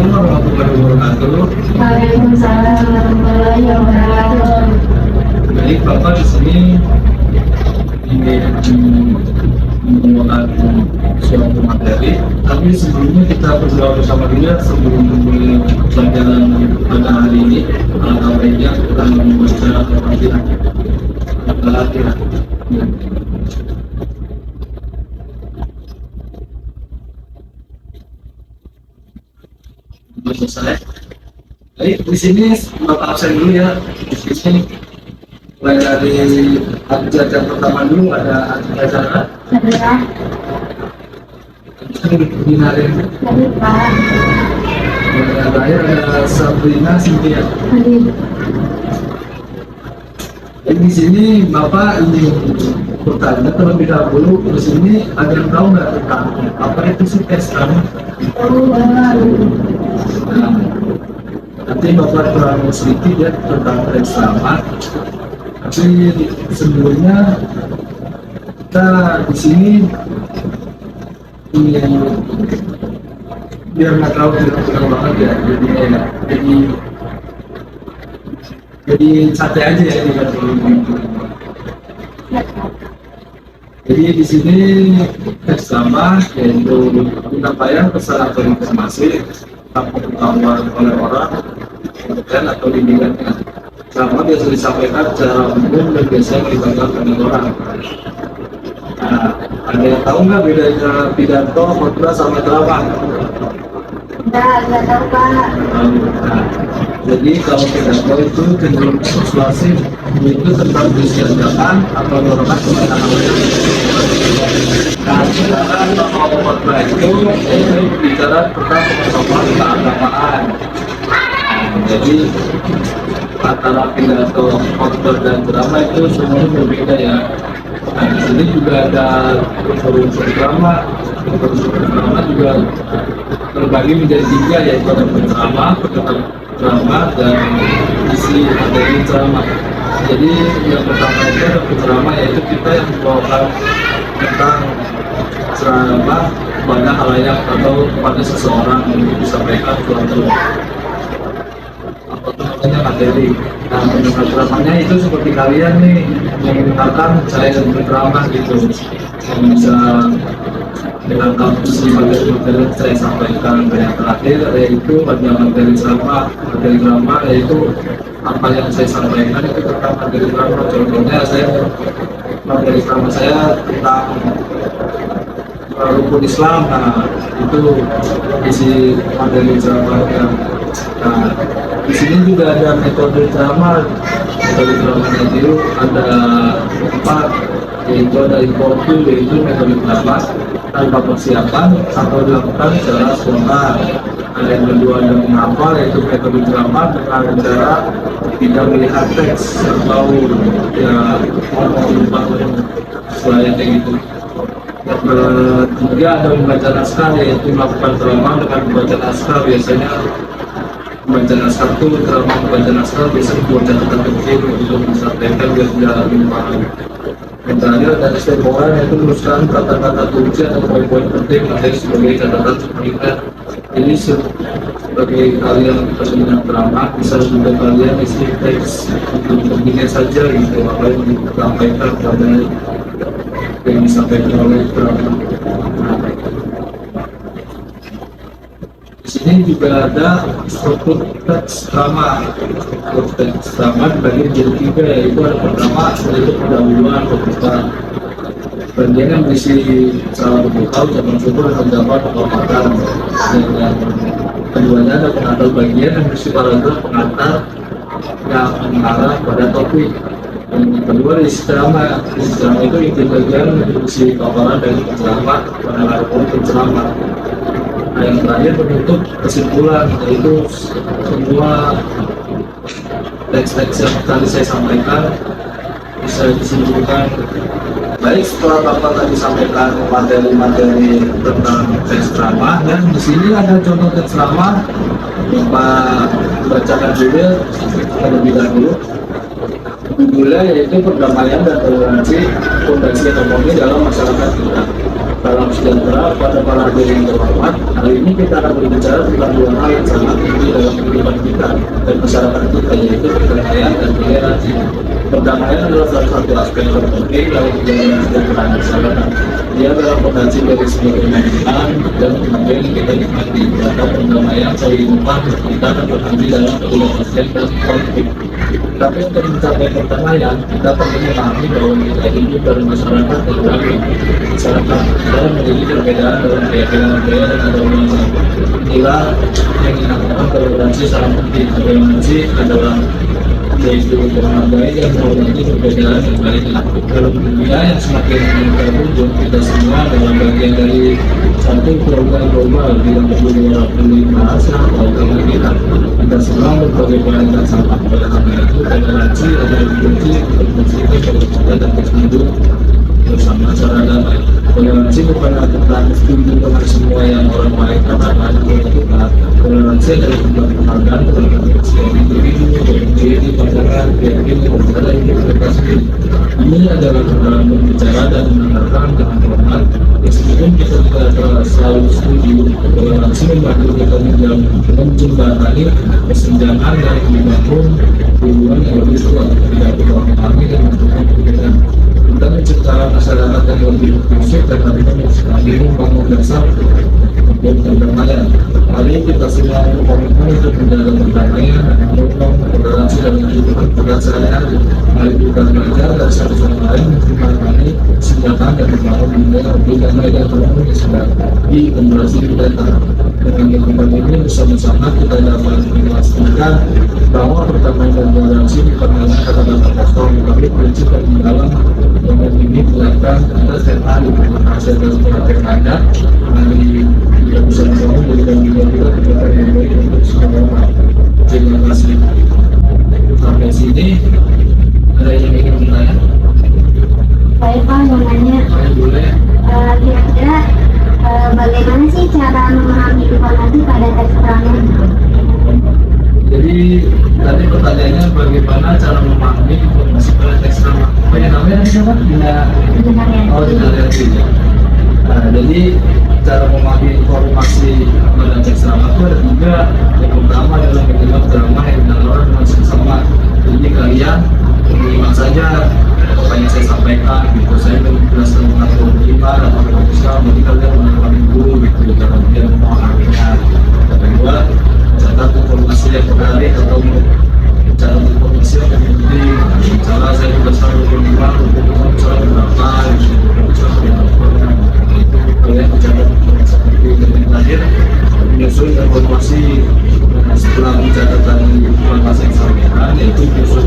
warahmatullahi wabarakatuh. Waalaikumsalam warahmatullahi wabarakatuh. Baik, Bapak di sini ingin membawakan suatu materi. Tapi sebelumnya kita berdoa bersama dia sebelum memulai pelajaran pada hari ini. Alangkah baiknya kita membaca Al-Fatihah. Al-Fatihah. Selesai. Baik, di sini Bapak absen dulu ya. Di sini mulai dari acara pertama dulu ada acara. Saya Dinarin. dari Pak Yang terakhir ada Sabrina Cynthia. Hadir. Di sini Bapak ingin bertanya terlebih dahulu. Di sini ada yang tahu nggak tentang apa itu sih Islam? Nah, nanti Bapak terang sedikit ya tentang keislaman. Tapi sebelumnya kita di sini ingin biar nggak terlalu tidak banget ya. Jadi santai aja ya di Jadi di sini teks sama yaitu penyampaian pesan atau informasi tentang pengetahuan oleh orang dan atau bimbingannya. Sama biasa disampaikan secara umum dan biasanya melibatkan banyak orang. Nah, ada yang tahu nggak bedanya pidato, khotbah sama ceramah? Nggak tahu Pak. Nah, jadi kalau pidato itu cenderung persuasif, itu tentang disiarkan atau dorongan kepada hal-hal. Nah, sedangkan kalau khotbah itu bicara tentang pengetahuan keagamaan. Nah, jadi antara pidato, khotbah dan ceramah itu semuanya berbeda ya. Nah, di sini juga ada unsur-unsur ceramah. Unsur ceramah juga terbagi menjadi tiga, yaitu ada penceramah, ceramah, dan isi materi ceramah. Jadi yang pertama itu ada penceramah, yaitu kita yang membawakan tentang ceramah kepada halayak atau kepada seseorang untuk disampaikan suatu apa namanya materi. Nah, pendengar ceramahnya itu seperti kalian nih yang mendengarkan saya dan berceramah gitu, yang bisa menangkap isi materi yang saya sampaikan. Yang terakhir yaitu ada materi ceramah. Materi ceramah yaitu apa yang saya sampaikan itu tentang materi ceramah. Contohnya materi ceramah saya tentang rukun Islam. Nah, itu isi materi ceramahnya. Nah, di sini juga ada metode ceramah. Metode ceramahnya itu ada 4, yaitu ada impromptu, yaitu metode ceramah tanpa persiapan atau dilakukan secara spontan. Ada yang kedua ada menghafal, yaitu metode ceramah dengan cara tidak melihat teks atau ya lupa kayak gitu. Yang ketiga ada membaca naskah, yaitu melakukan ceramah dengan membaca naskah. Biasanya membaca naskah itu ceramah membaca naskah biasanya buat catatan kecil untuk disampaikan biar tidak lupa. Yang terakhir ada extemporan, yaitu menuliskan kata-kata kunci atau poin-poin penting materi sebagai catatan suplemen. Jadi sebagai kalian pendengar ceramah bisa juga kalian isi teks untuk pentingnya saja gitu apa yang disampaikan pada yang disampaikan oleh ceramah. Di sini juga ada struktur teks ceramah. Struktur teks ceramah dibagi menjadi 3, yaitu ada pertama yaitu pendahuluan pembukaan. Bagian yang berisi salam pembuka, ucapan syukur, dan pendapat penghormatan. Dan yang keduanya ada pengantar bagian yang berisi paragraf pengantar yang mengarah pada topik. Dan yang kedua di ceramah. Di ceramah itu inti bagian berisi paparan dari penceramah pada lakukan penceramah. Nah, yang terakhir penutup kesimpulan, yaitu semua teks-teks yang tadi saya sampaikan bisa disimpulkan. Baik, setelah Bapak tadi sampaikan materi-materi tentang teks ceramah, dan di sini ada contoh teks ceramah. Bapak bacakan dulu terlebih dahulu. Judulnya yaitu perdamaian dan toleransi, fondasi ekonomi dalam masyarakat kita. Salam sejahtera pada para hadirin yang terhormat. Hari ini kita akan berbicara tentang dua hal yang sangat penting dalam kehidupan kita dan masyarakat kita, yaitu perdamaian dan toleransi. Perdamaian adalah salah satu aspek terpenting dalam kehidupan kesejahteraan masyarakat. Dia adalah potensi dari sebuah kemenangan dan kemudian kita nikmati. Karena perdamaian saling memahami kita akan berhenti dalam kedua dan konflik. Tapi untuk mencapai perdamaian, kita perlu memahami bahwa kita hidup dalam masyarakat yang beragam. Masyarakat dalam memiliki perbedaan dalam keyakinan budaya dan agama. Inilah yang dinamakan toleransi sangat penting. Toleransi adalah yaitu menghargai dan menghormati perbedaan yang lainnya. Dalam dunia yang semakin berkembang, kita semua dalam bagian dari satu program global yang peduli bahasa atau agama kita. Kita semua berbagai varian sampah. Oleh karena itu, toleransi adalah kunci untuk menciptakan dan bersatu bersama secara damai. Toleransi bukan tentang setuju dengan semua yang orang lain katakan kepada kita. Toleransi adalah sebuah penghargaan terhadap setiap individu, berdiri, pandangan, keyakinan, dan cara hidup mereka sendiri. Ini adalah dalam berbicara dan mendengarkan dengan hormat. Meskipun kita tidak selalu setuju, toleransi membantu kita menjembatani kesenjangan dan membangun hubungan yang lebih kuat. Tidak perlu memahami dan menentukan perbedaan. Kita menciptakan masyarakat yang lebih inklusif dan kami membangun dasar untuk perdamaian. Mari kita semua berkomitmen untuk menjaga perdamaian dan mendorong toleransi dalam kehidupan kita sehari-hari. Mari kita belajar dari satu sama lain menjembatani kesenjangan dan membangun dunia lebih damai dan harmonis di generasi mendatang. Dengan dokumen ini bersama-sama kita dapat memastikan bahwa perdamaian dan toleransi bukan hanya kata-kata kosong, tapi prinsip yang mendalam. Dengan ini dilakukan kita setiap hari hasil dari perhatian Anda. Mari kita bersama-sama berikan juga kita yang baik untuk semua orang. Terima kasih. Sampai sini ada yang ingin bertanya? Baik Pak, mau nanya, Boleh. kira-kira bagaimana sih cara memahami informasi pada teks keterangan? Jadi tadi pertanyaannya bagaimana cara memahami informasi pada teks nama? Apa yang namanya siapa? Oh, Dinariati. Nah, jadi cara memahami informasi pada teks nama itu ada tiga. Yang pertama adalah menyimak drama yang dilakukan dengan sesama. Jadi kalian menyimak saja apa yang saya sampaikan gitu. Saya menjelaskan mengatur gimana atau bisa. Jadi kalian menyimak dulu gitu. Jangan dia memahaminya. Yang kedua, catat informasi yang menarik atau catat informasi yang penting. Misalnya saya juga selalu berbicara untuk misalnya berapa itu kalian mencatat seperti itu. Dan terakhir menyusun informasi setelah mencatat dari informasi yang sampaikan, yaitu menyusun